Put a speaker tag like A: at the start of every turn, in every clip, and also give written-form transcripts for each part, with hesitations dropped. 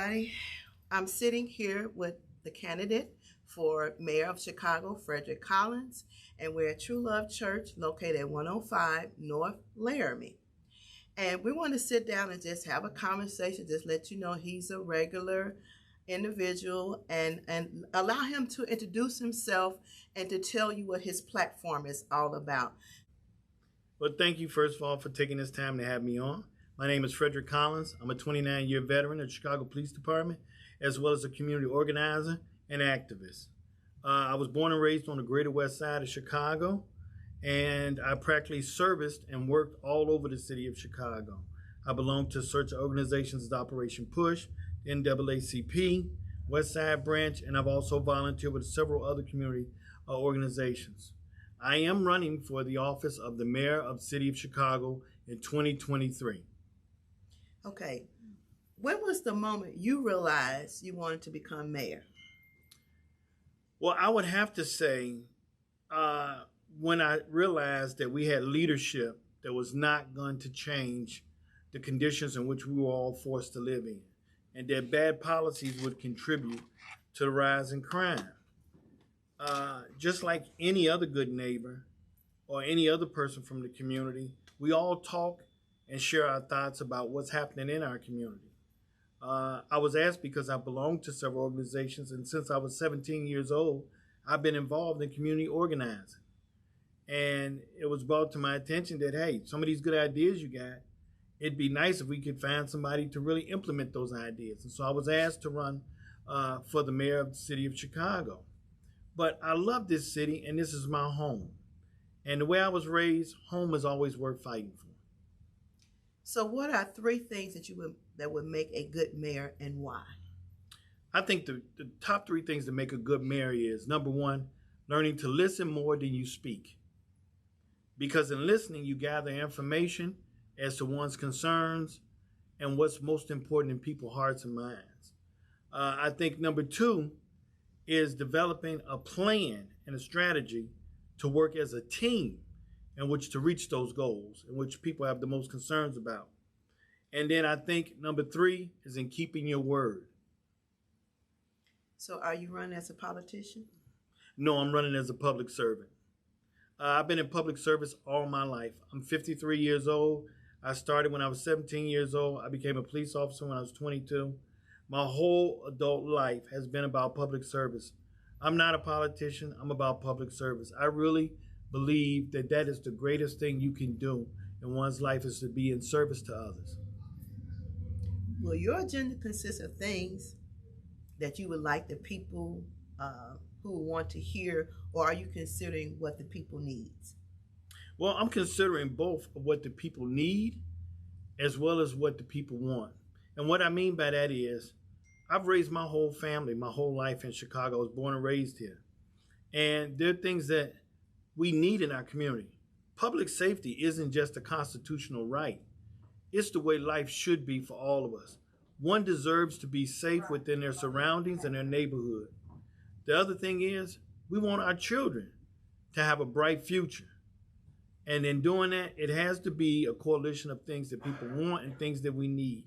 A: everybody. I'm sitting here with the candidate for Mayor of Chicago, Frederick Collins, and we're at True Love Church located at 105 North Laramie. And we want to sit down and just have a conversation, just let you know he's a regular individual and allow him to introduce himself and to tell you what his platform is all about.
B: Well, thank you, first of all, for taking this time to have me on. My name is Frederick Collins. I'm a 29-year veteran of the Chicago Police Department, as well as a community organizer and activist. I was born and raised on the Greater West Side of Chicago, and I practically serviced and worked all over the city of Chicago. I belong to such organizations as Operation Push, NAACP, West Side Branch, and I've also volunteered with several other community organizations. I am running for the office of the Mayor of the City of Chicago in 2023.
A: Okay, when was the moment you realized you wanted to become mayor?
B: Well, I would have to say when I realized that we had leadership that was not going to change the conditions in which we were all forced to live in, and that bad policies would contribute to the rise in crime. Just like any other good neighbor or any other person from the community, we all talk and share our thoughts about what's happening in our community. I was asked because I belong to several organizations, and since I was 17 years old, I've been involved in community organizing. And it was brought to my attention that, hey, some of these good ideas you got, it'd be nice if we could find somebody to really implement those ideas. And so I was asked to run for the mayor of the city of Chicago. But I love this city, and this is my home. And the way I was raised, home is always worth fighting for.
A: So what are three things that would make a good mayor and why?
B: I think the top three things that make a good mayor is, number one, learning to listen more than you speak. Because in listening, you gather information as to one's concerns and what's most important in people's hearts and minds. I think number two is developing a plan and a strategy to work as a team in which to reach those goals, in which people have the most concerns about. And then I think number three is in keeping your word.
A: So are you running as a politician?
B: No, I'm running as a public servant. I've been in public service all my life. I'm 53 years old. I started when I was 17 years old. I became a police officer when I was 22. My whole adult life has been about public service. I'm not a politician. I'm about public service. I really believe that that is the greatest thing you can do in one's life, is to be in service to others.
A: Well, your agenda consists of things that you would like the people who want to hear, or are you considering what the people needs?
B: Well, I'm considering both of what the people need as well as what the people want. And what I mean by that is, I've raised my whole family, my whole life in Chicago. I was born and raised here. And there are things that we need in our community. Public safety isn't just a constitutional right. It's the way life should be for all of us. One deserves to be safe within their surroundings and their neighborhood. The other thing is, we want our children to have a bright future. And in doing that, it has to be a coalition of things that people want and things that we need.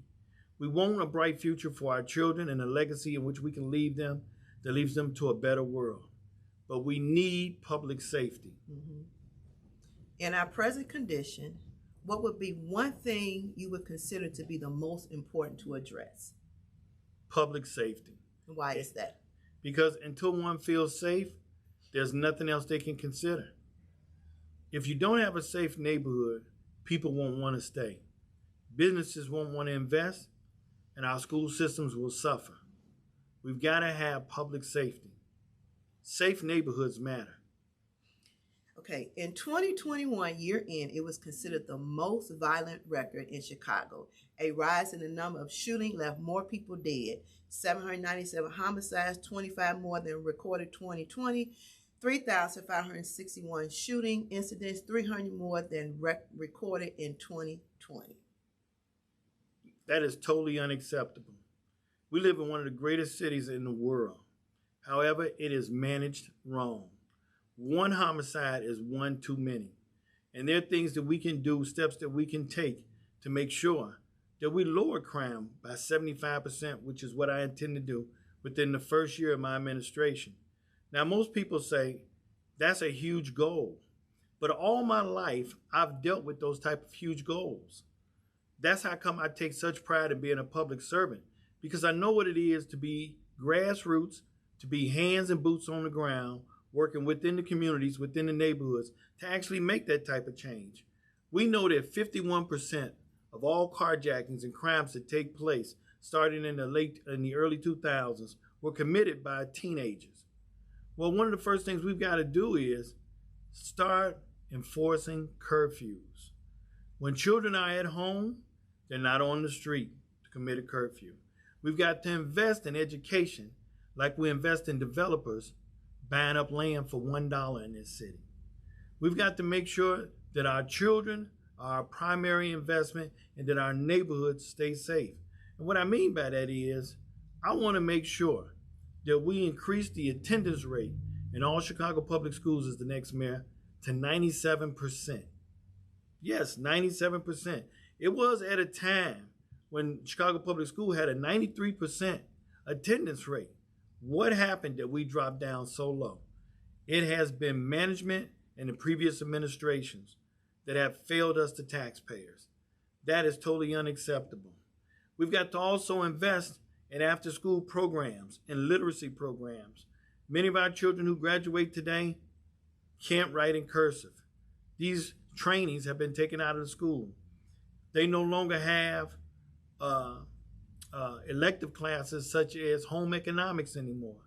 B: We want a bright future for our children and a legacy in which we can leave them that leaves them to a better world. But we need public safety.
A: Mm-hmm. In our present condition, what would be one thing you would consider to be the most important to address?
B: Public safety.
A: Why is that?
B: Because until one feels safe, there's nothing else they can consider. If you don't have a safe neighborhood, people won't want to stay. Businesses won't want to invest, and our school systems will suffer. We've got to have public safety. Safe neighborhoods matter.
A: Okay, in 2021 year-end, it was considered the most violent record in Chicago. A rise in the number of shootings left more people dead. 797 homicides, 25 more than recorded 2020. 3,561 shooting incidents, 300 more than recorded in 2020.
B: That is totally unacceptable. We live in one of the greatest cities in the world. However, it is managed wrong. One homicide is one too many. And there are things that we can do, steps that we can take to make sure that we lower crime by 75%, which is what I intend to do within the first year of my administration. Now, most people say that's a huge goal, but all my life I've dealt with those type of huge goals. That's how come I take such pride in being a public servant, because I know what it is to be grassroots, to be hands and boots on the ground, working within the communities, within the neighborhoods, to actually make that type of change. We know that 51% of all carjackings and crimes that take place starting in the early 2000s were committed by teenagers. Well, one of the first things we've got to do is start enforcing curfews. When children are at home, they're not on the street to commit a curfew. We've got to invest in education like we invest in developers buying up land for $1 in this city. We've got to make sure that our children are our primary investment and that our neighborhoods stay safe. And what I mean by that is I want to make sure that we increase the attendance rate in all Chicago public schools as the next mayor to 97%. Yes, 97%. It was at a time when Chicago Public School had a 93% attendance rate. What happened that we dropped down so low? It has been management and the previous administrations that have failed us, the taxpayers. That is totally unacceptable. We've got to also invest in after-school programs and literacy programs. Many of our children who graduate today can't write in cursive. These trainings have been taken out of the school. They no longer have elective classes such as home economics anymore.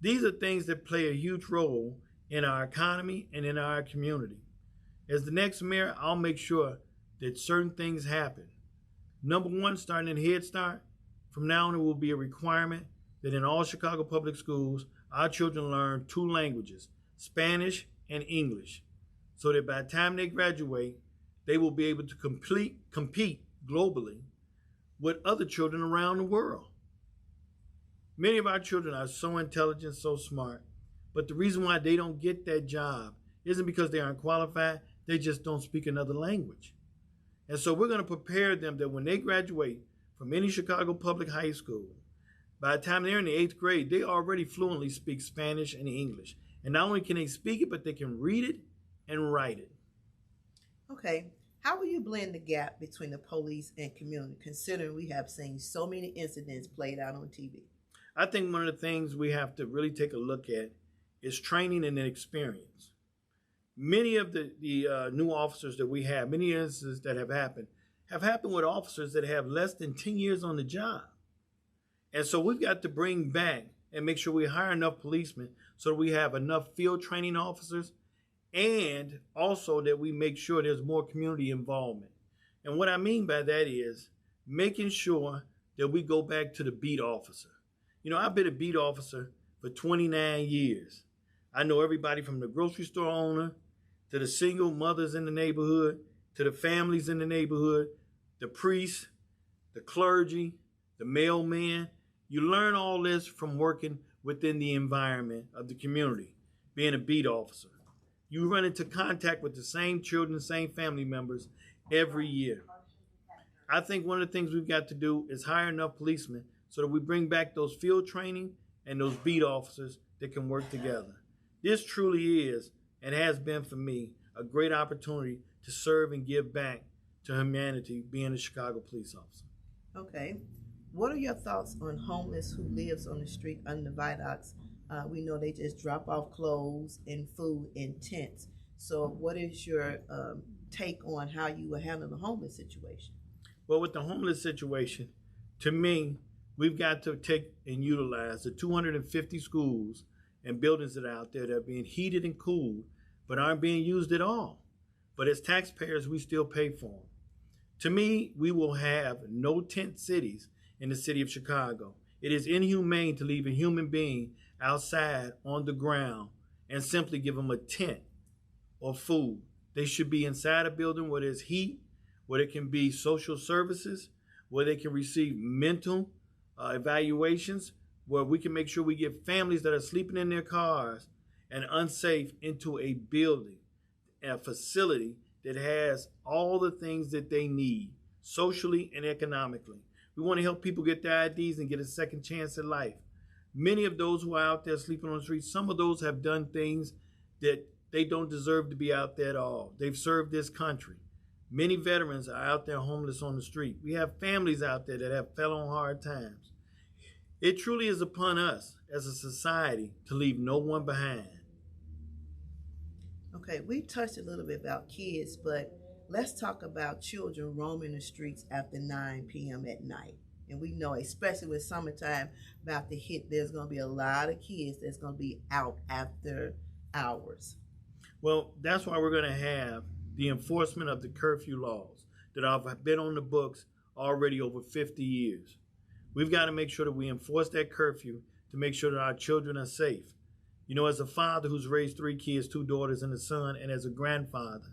B: These are things that play a huge role in our economy and in our community. As the next mayor, I'll make sure that certain things happen. Number one, starting in Head Start, from now on it will be a requirement that in all Chicago public schools, our children learn two languages, Spanish and English, so that by the time they graduate, they will be able to compete globally with other children around the world. Many of our children are so intelligent, so smart, but the reason why they don't get that job isn't because they aren't qualified, they just don't speak another language. And so we're going to prepare them that when they graduate from any Chicago public high school, by the time they're in the 8th grade, they already fluently speak Spanish and English. And not only can they speak it, but they can read it and write it.
A: Okay, how will you blend the gap between the police and community, considering we have seen so many incidents played out on TV?
B: I think one of the things we have to really take a look at is training and experience. Many of the new officers that we have, many instances that have happened with officers that have less than 10 years on the job. And so we've got to bring back and make sure we hire enough policemen so that we have enough field training officers, and also that we make sure there's more community involvement. And what I mean by that is making sure that we go back to the beat officer. You know, I've been a beat officer for 29 years. I know everybody from the grocery store owner to the single mothers in the neighborhood, to the families in the neighborhood, the priests, the clergy, the mailman. You learn all this from working within the environment of the community, being a beat officer. You run into contact with the same children, same family members every year. I think one of the things we've got to do is hire enough policemen so that we bring back those field training and those beat officers that can work together. This truly is, and has been for me, a great opportunity to serve and give back to humanity being a Chicago police officer.
A: Okay. What are your thoughts on homeless who lives on the street under the viaducts? We know they just drop off clothes and food in tents. So what is your take on how you will handle the homeless situation?
B: Well, with the homeless situation, to me, we've got to take and utilize the 250 schools and buildings that are out there that are being heated and cooled, but aren't being used at all. But as taxpayers, we still pay for them. To me, we will have no tent cities in the city of Chicago. It is inhumane to leave a human being outside on the ground and simply give them a tent or food. They should be inside a building where there's heat, where there can be social services, where they can receive mental evaluations, where we can make sure we get families that are sleeping in their cars and unsafe into a building, a facility that has all the things that they need socially and economically. We want to help people get their IDs and get a second chance at life. Many of those who are out there sleeping on the streets, some of those have done things that they don't deserve to be out there at all. They've served this country. Many veterans are out there homeless on the street. We have families out there that have fell on hard times. It truly is upon us as a society to leave no one behind.
A: Okay, we touched a little bit about kids, but let's talk about children roaming the streets after 9 p.m. at night. And we know, especially with summertime about to hit, there's going to be a lot of kids that's going to be out after hours.
B: Well, that's why we're going to have the enforcement of the curfew laws that have been on the books already over 50 years. We've got to make sure that we enforce that curfew to make sure that our children are safe. You know, as a father who's raised 3 kids, 2 daughters and a son, and as a grandfather,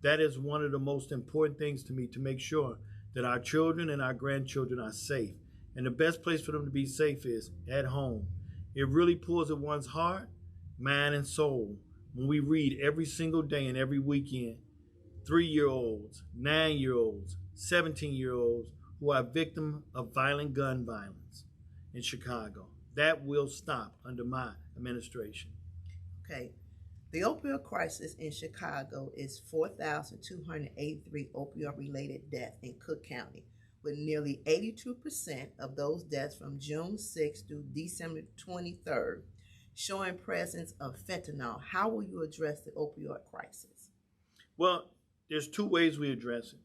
B: that is one of the most important things to me, to make sure that our children and our grandchildren are safe. And the best place for them to be safe is at home. It really pulls at one's heart, mind, and soul when we read every single day and every weekend 3-year-olds, 9-year-olds, 17-year-olds who are victims of violent gun violence in Chicago. That will stop under my administration.
A: Okay. The opioid crisis in Chicago is 4,283 opioid-related deaths in Cook County, with nearly 82% of those deaths from June 6th through December 23rd showing presence of fentanyl. How will you address the opioid crisis?
B: Well, there's 2 ways we address it.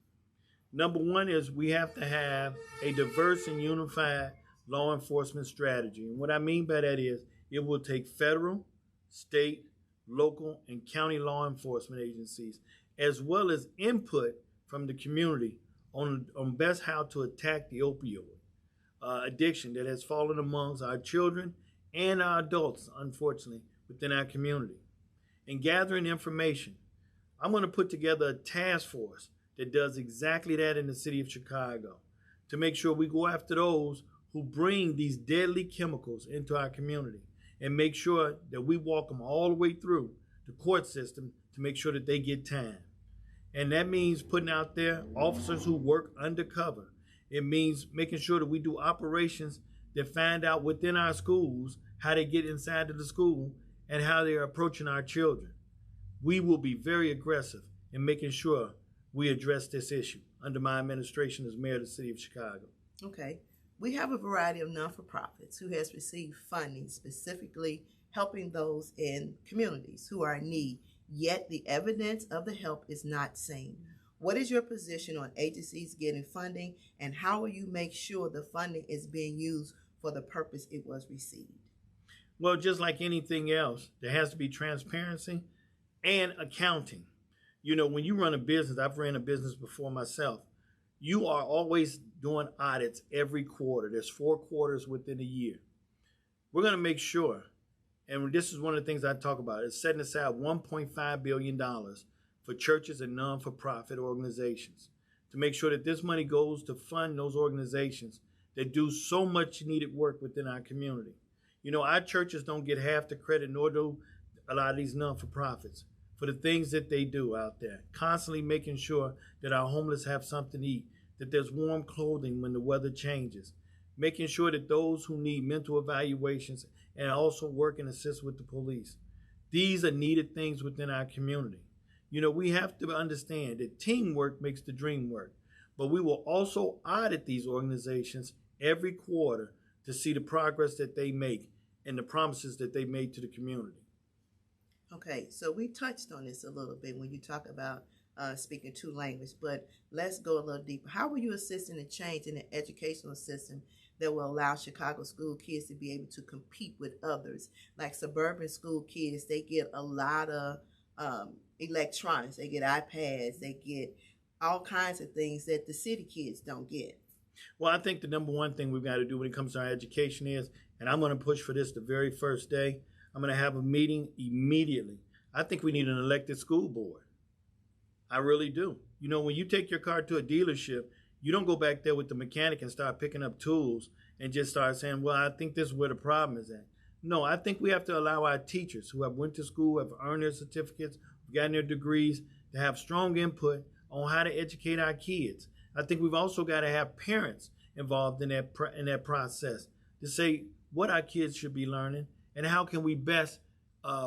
B: Number 1 is we have to have a diverse and unified law enforcement strategy. And what I mean by that is it will take federal, state, local, and county law enforcement agencies, as well as input from the community on best how to attack the opioid addiction that has fallen amongst our children and our adults, unfortunately, within our community. And gathering information, I'm going to put together a task force that does exactly that in the city of Chicago to make sure we go after those who bring these deadly chemicals into our community, and make sure that we walk them all the way through the court system to make sure that they get time. And that means putting out there officers who work undercover. It means making sure that we do operations that find out within our schools how they get inside of the school and how they are approaching our children. We will be very aggressive in making sure we address this issue under my administration as mayor of the city of Chicago.
A: Okay. We have a variety of non-for-profits who has received funding specifically helping those in communities who are in need, yet the evidence of the help is not seen. What is your position on agencies getting funding, and how will you make sure the funding is being used for the purpose it was received?
B: Well, just like anything else, there has to be transparency and accounting. You know, when you run a business, I've ran a business before myself, you are always doing audits every quarter. There's 4 quarters within a year. We're going to make sure, and this is one of the things I talk about, is setting aside $1.5 billion for churches and non-for-profit organizations to make sure that this money goes to fund those organizations that do so much needed work within our community. You know, our churches don't get half the credit, nor do a lot of these non-for-profits, for the things that they do out there, constantly making sure that our homeless have something to eat, that there's warm clothing when the weather changes, making sure that those who need mental evaluations and also work and assist with the police. These are needed things within our community. You know, we have to understand that teamwork makes the dream work, but we will also audit these organizations every quarter to see the progress that they make and the promises that they made to the community.
A: Okay, so we touched on this a little bit when you talk about speaking 2 languages, but let's go a little deeper. How will you assist in the change in the educational system that will allow Chicago school kids to be able to compete with others? Like suburban school kids, they get a lot of electronics. They get iPads. They get all kinds of things that the city kids don't get.
B: Well, I think the number 1 thing we've got to do when it comes to our education is, and I'm going to push for this the very first day, I'm going to have a meeting immediately. I think we need an elected school board. I really do. You know, when you take your car to a dealership, you don't go back there with the mechanic and start picking up tools and just start saying, well, I think this is where the problem is at. No, I think we have to allow our teachers who have went to school, have earned their certificates, gotten their degrees, to have strong input on how to educate our kids. I think we've also got to have parents involved in that process to say what our kids should be learning and how can we best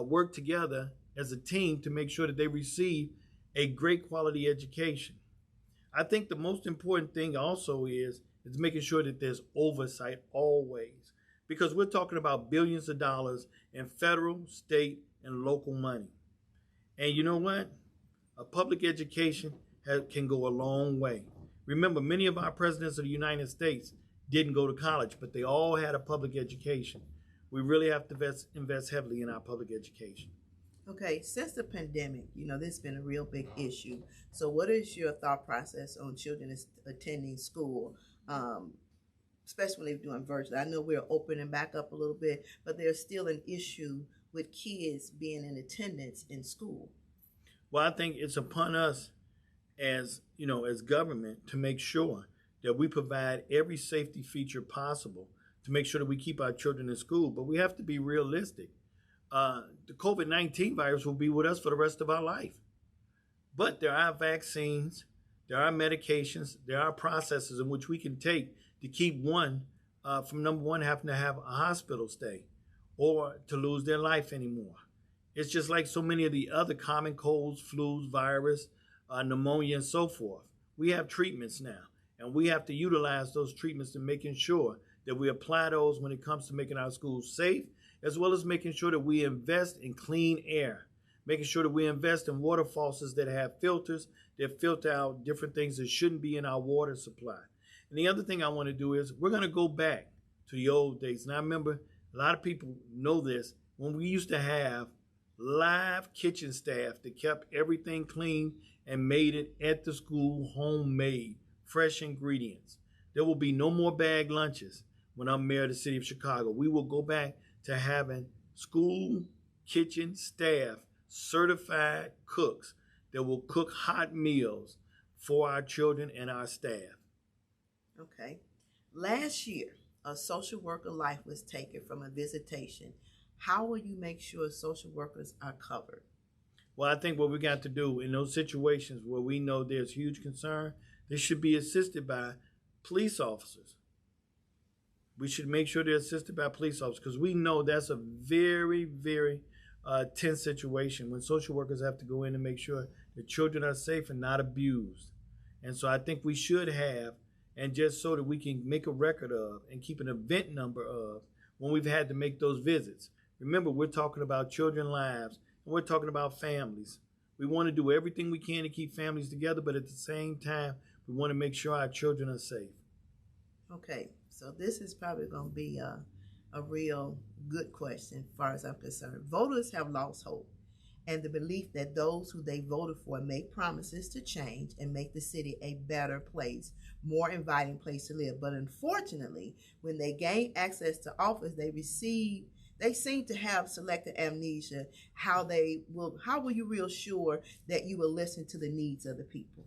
B: work together as a team to make sure that they receive a great quality education. I think the most important thing also is making sure that there's oversight always, because we're talking about billions of dollars in federal, state, and local money. And you know what? A public education can go a long way. Remember, many of our presidents of the United States didn't go to college, but they all had a public education. We really have to invest heavily in our public education.
A: Okay, since the pandemic, this has been a real big issue. So, what is your thought process on children attending school, especially when they're doing virtual? I know we're opening back up a little bit, but there's still an issue with kids being in attendance in school.
B: Well, I think it's upon us as government to make sure that we provide every safety feature possible to make sure that we keep our children in school. But we have to be realistic. The COVID-19 virus will be with us for the rest of our life. But there are vaccines, there are medications, there are processes in which we can take to keep one from, number one, having to have a hospital stay or to lose their life anymore. It's just like so many of the other common colds, flus, virus, pneumonia, and so forth. We have treatments now, and we have to utilize those treatments to making sure that we apply those when it comes to making our schools safe, as well as making sure that we invest in clean air, making sure that we invest in water faucets that have filters that filter out different things that shouldn't be in our water supply. And the other thing I want to do is we're going to go back to the old days. And I remember a lot of people know this, when we used to have live kitchen staff that kept everything clean and made it at the school homemade, fresh ingredients. There will be no more bag lunches when I'm mayor of the city of Chicago. We will go back to having school kitchen staff, certified cooks that will cook hot meals for our children and our staff.
A: Okay. Last year, a social worker life was taken from a visitation. How will you make sure social workers are covered?
B: Well, I think what we got to do in those situations where we know there's huge concern, they should be assisted by police officers. We should make sure they're assisted by police officers, because we know that's a very, very tense situation when social workers have to go in and make sure the children are safe and not abused. And so I think we should have, and just so that we can make a record of and keep an event number of when we've had to make those visits. Remember, we're talking about children's lives, and we're talking about families. We want to do everything we can to keep families together, but at the same time, we want to make sure our children are safe.
A: Okay, so this is probably going to be a real good question as far as I'm concerned. Voters have lost hope and the belief that those who they voted for make promises to change and make the city a better place, more inviting place to live. But unfortunately, when they gain access to office, they seem to have selective amnesia. How will you reassure that you will listen to the needs of the people?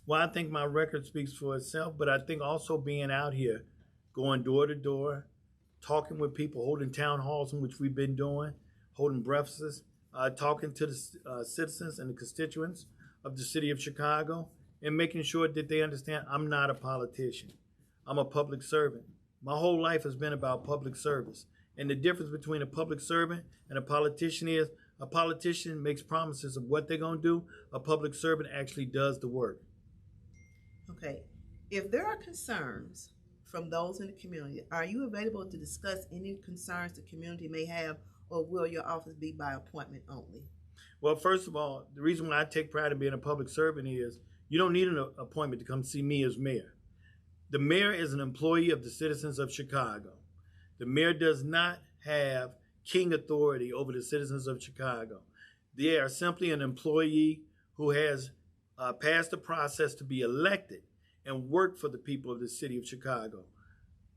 B: Well, I think my record speaks for itself, but I think also being out here, going door to door, talking with people, holding town halls, in which we've been doing, holding breakfasts, talking to the citizens and the constituents of the city of Chicago, and making sure that they understand I'm not a politician. I'm a public servant. My whole life has been about public service. And the difference between a public servant and a politician is a politician makes promises of what they're going to do. A public servant actually does the work.
A: Okay. If there are concerns from those in the community, are you available to discuss any concerns the community may have, or will your office be by appointment only?
B: Well, first of all, the reason why I take pride in being a public servant is you don't need an appointment to come see me as mayor. The mayor is an employee of the citizens of Chicago. The mayor does not have king authority over the citizens of Chicago. They are simply an employee who has passed the process to be elected and work for the people of the city of Chicago.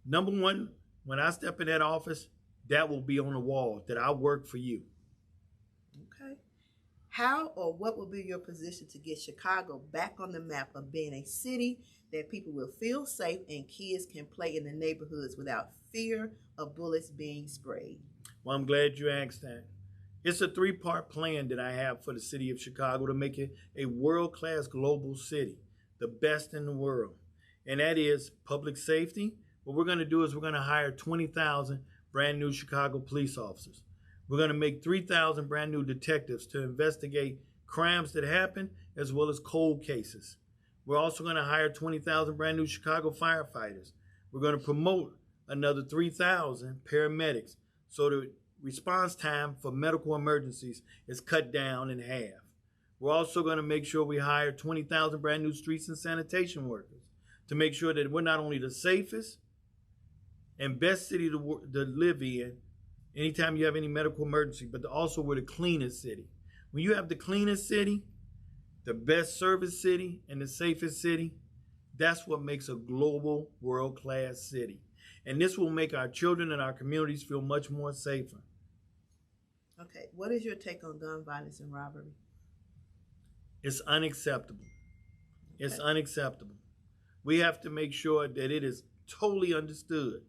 B: Number one, when I step in that office, that will be on the wall, that I work for you.
A: Okay. How or what will be your position to get Chicago back on the map of being a city that people will feel safe and kids can play in the neighborhoods without fear of bullets being sprayed?
B: Well, I'm glad you asked that. It's a 3-part plan that I have for the city of Chicago to make it a world-class global city. the best in the world, and that is public safety. What we're going to do is we're going to hire 20,000 brand new Chicago police officers. We're going to make 3,000 brand new detectives to investigate crimes that happen as well as cold cases. We're also going to hire 20,000 brand new Chicago firefighters. We're going to promote another 3,000 paramedics so the response time for medical emergencies is cut down in half. We're also going to make sure we hire 20,000 brand new streets and sanitation workers to make sure that we're not only the safest and best city to live in anytime you have any medical emergency, but also we're the cleanest city. When you have the cleanest city, the best service city, and the safest city, that's what makes a global world-class city. And this will make our children and our communities feel much more safer.
A: Okay, what is your take on gun violence and robbery?
B: It's unacceptable. It's
A: Okay.
B: unacceptable. We have to make sure that it is totally understood.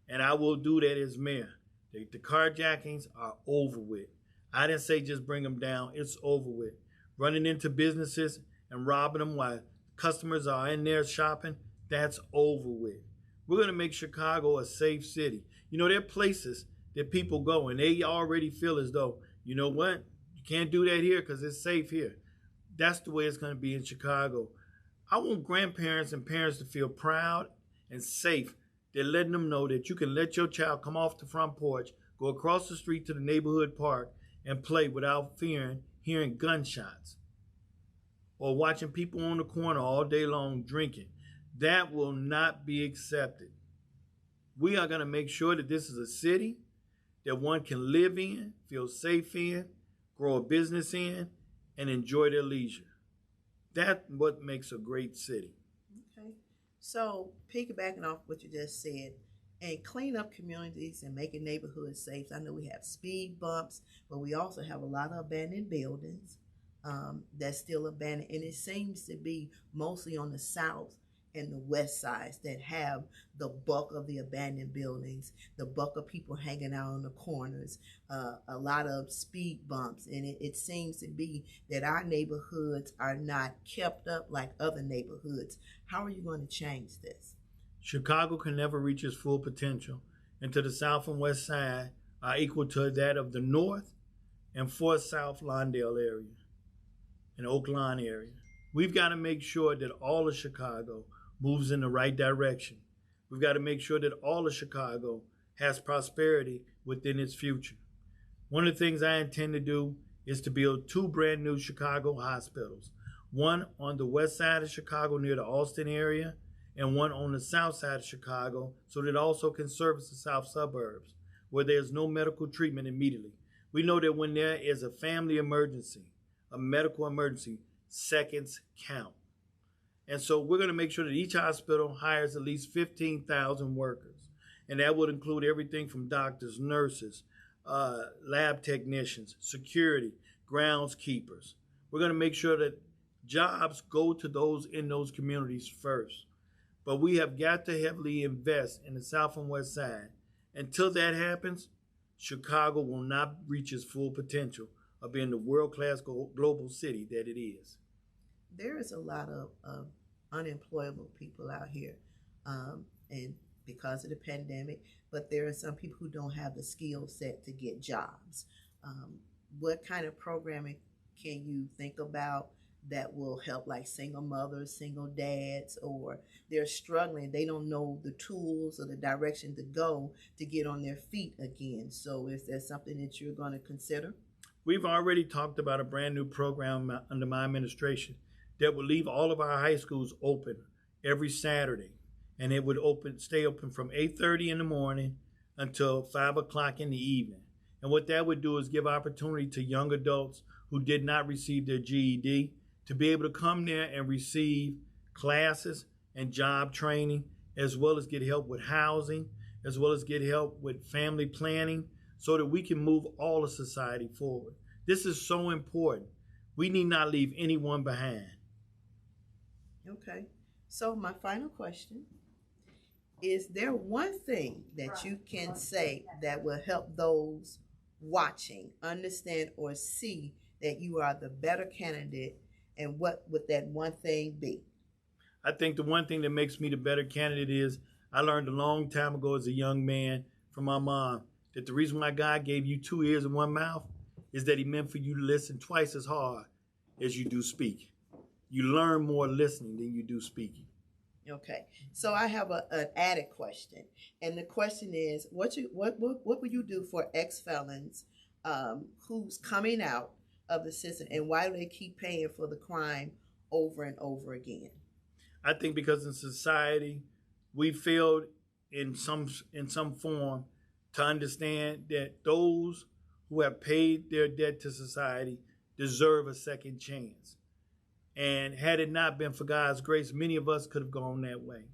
B: And I will do that as mayor. The carjackings are over with. I didn't say just bring them down. It's over with. Running into businesses and robbing them while customers are in there shopping, that's over with. We're going to make Chicago a safe city. You know, there are places that people go and they already feel as though, you know what, you can't do that here because it's safe here. That's the way it's going to be in Chicago. I want grandparents and parents to feel proud and safe. They're letting them know that you can let your child come off the front porch, go across the street to the neighborhood park, and play without hearing gunshots or watching people on the corner all day long drinking. That will not be accepted. We are going to make sure that this is a city that one can live in, feel safe in, grow a business in, and enjoy their leisure. That's what makes a great city.
A: Okay. So, piggybacking off what you just said, and clean up communities and making neighborhoods safe. I know we have speed bumps, but we also have a lot of abandoned buildings that's still abandoned. And it seems to be mostly on the south and the west sides that have the bulk of the abandoned buildings, the bulk of people hanging out on the corners, a lot of speed bumps. And it seems to be that our neighborhoods are not kept up like other neighborhoods. How are you going to change this?
B: Chicago can never reach its full potential until the south and west side are equal to that of the north and Fort South Lawndale area and Oak Lawn area. We've got to make sure that all of Chicago moves in the right direction. We've got to make sure that all of Chicago has prosperity within its future. One of the things I intend to do is to build 2 brand new Chicago hospitals, one on the west side of Chicago near the Austin area, and one on the south side of Chicago so that it also can service the south suburbs where there's no medical treatment immediately. We know that when there is a family emergency, a medical emergency, seconds count. And so we're going to make sure that each hospital hires at least 15,000 workers. And that would include everything from doctors, nurses, lab technicians, security, groundskeepers. We're going to make sure that jobs go to those in those communities first. But we have got to heavily invest in the south and west side. Until that happens, Chicago will not reach its full potential of being the world-class global city that it is.
A: There is a lot of unemployable people out here, and because of the pandemic, but there are some people who don't have the skill set to get jobs. What kind of programming can you think about that will help, like single mothers, single dads, or they're struggling, they don't know the tools or the direction to go to get on their feet again? So is there something that you're going to consider?
B: We've already talked about a brand new program under my administration that will leave all of our high schools open every Saturday. And it would stay open from 8:30 in the morning until 5 o'clock in the evening. And what that would do is give opportunity to young adults who did not receive their GED to be able to come there and receive classes and job training, as well as get help with housing, as well as get help with family planning, so that we can move all of society forward. This is so important. We need not leave anyone behind.
A: Okay. So my final question, is there one thing that you can say that will help those watching understand or see that you are the better candidate, and what would that one thing be?
B: I think the one thing that makes me the better candidate is I learned a long time ago as a young man from my mom that the reason why God gave you 2 ears and 1 mouth is that he meant for you to listen twice as hard as you do speak. You learn more listening than you do speaking.
A: Okay, so I have an added question, and the question is, what would you do for ex-felons who's coming out of the system, and why do they keep paying for the crime over and over again?
B: I think because in society we failed in some form to understand that those who have paid their debt to society deserve a second chance. And had it not been for God's grace, many of us could have gone that way.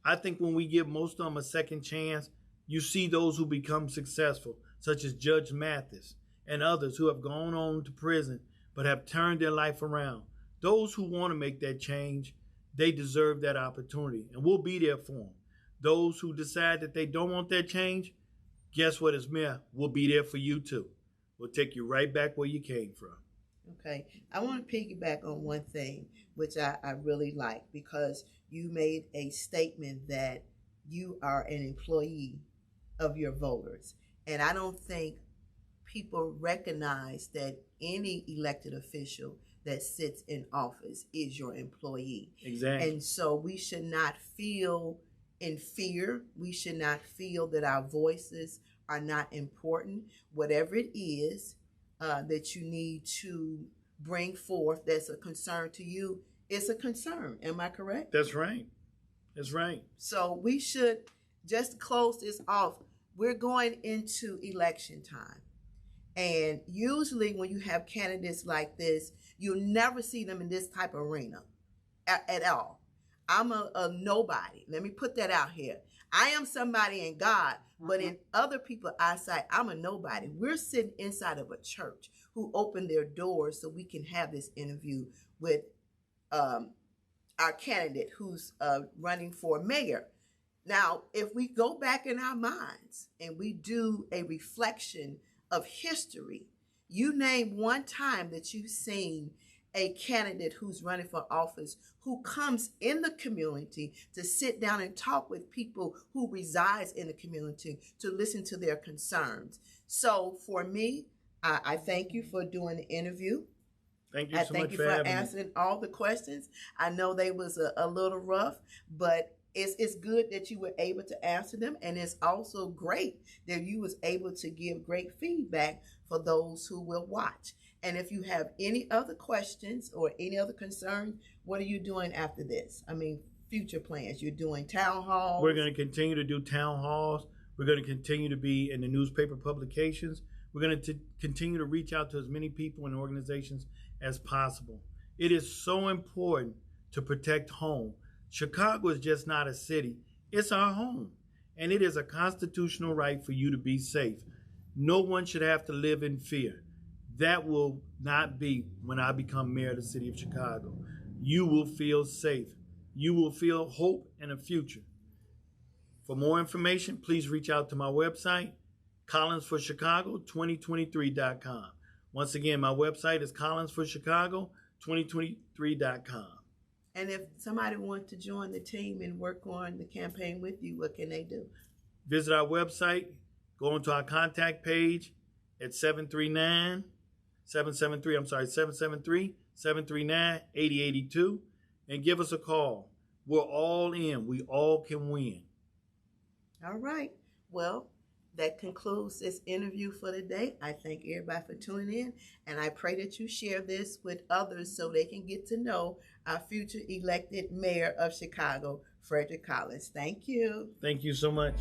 B: I think when we give most of them a second chance, you see those who become successful, such as Judge Mathis and others who have gone on to prison but have turned their life around. Those who want to make that change, they deserve that opportunity, and we'll be there for them. Those who decide that they don't want that change, guess what, as mayor, we'll be there for you too. We'll take you right back where you came from.
A: Okay, I want to piggyback on one thing, which I really like, because you made a statement that you are an employee of your voters. And I don't think people recognize that any elected official that sits in office is your employee.
B: Exactly.
A: And so we should not feel in fear. We should not feel that our voices are not important. Whatever it is that you need to bring forth that's a concern to you, it's a concern. Am I correct?
B: That's right. That's right.
A: So we should just close this off. We're going into election time. And usually when you have candidates like this, you'll never see them in this type of arena at all. I'm a nobody. Let me put that out here. I am somebody in God, but in other people's eyesight, I'm a nobody. We're sitting inside of a church who opened their doors so we can have this interview with our candidate who's running for mayor. Now, if we go back in our minds and we do a reflection of history, you name one time that you've seen a candidate who's running for office who comes in the community to sit down and talk with people who resides in the community to listen to their concerns. So for me, I thank you for doing the interview.
B: Thank you so much for having me.
A: I thank you for answering all the questions. I know they was a little rough, but it's good that you were able to answer them, and it's also great that you was able to give great feedback for those who will watch. And if you have any other questions or any other concerns, what are you doing after this? I mean, future plans. You're doing town halls.
B: We're going to continue to do town halls. We're going to continue to be in the newspaper publications. We're going to continue to reach out to as many people and organizations as possible. It is so important to protect home. Chicago is just not a city. It's our home. And it is a constitutional right for you to be safe. No one should have to live in fear. That will not be when I become mayor of the city of Chicago. You will feel safe. You will feel hope and a future. For more information, please reach out to my website, collinsforchicago2023.com. Once again, my website is collinsforchicago2023.com.
A: And if somebody wants to join the team and work on the campaign with you, what can they do?
B: Visit our website, go onto our contact page at 773-739-8082, and give us a call. We're all in. We all can win.
A: All right. Well, that concludes this interview for today. I thank everybody for tuning in, and I pray that you share this with others so they can get to know our future elected mayor of Chicago, Frederick Collins. Thank you.
B: Thank you so much.